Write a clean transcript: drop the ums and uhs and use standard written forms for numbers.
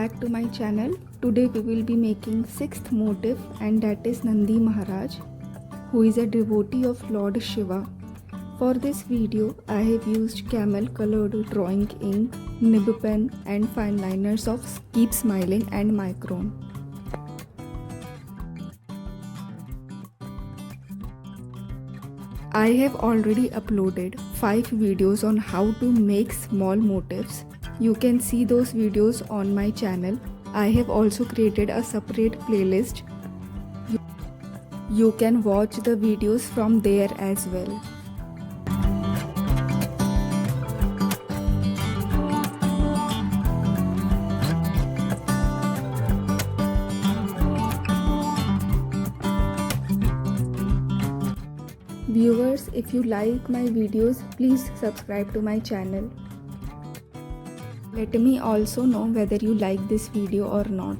back to my channel. Today we will be making 6th motif, and that is Nandi Maharaj, who is a devotee of Lord Shiva. For this video I have used camel colored drawing ink, nib pen and fine liners of Keep Smiling and Micron. I have already uploaded 5 videos on how to make small motifs. You can see those videos on my channel. I have also created a separate playlist. You can watch the videos from there as well. Viewers, if you like my videos, please subscribe to my channel. Let me also know whether you like this video or not.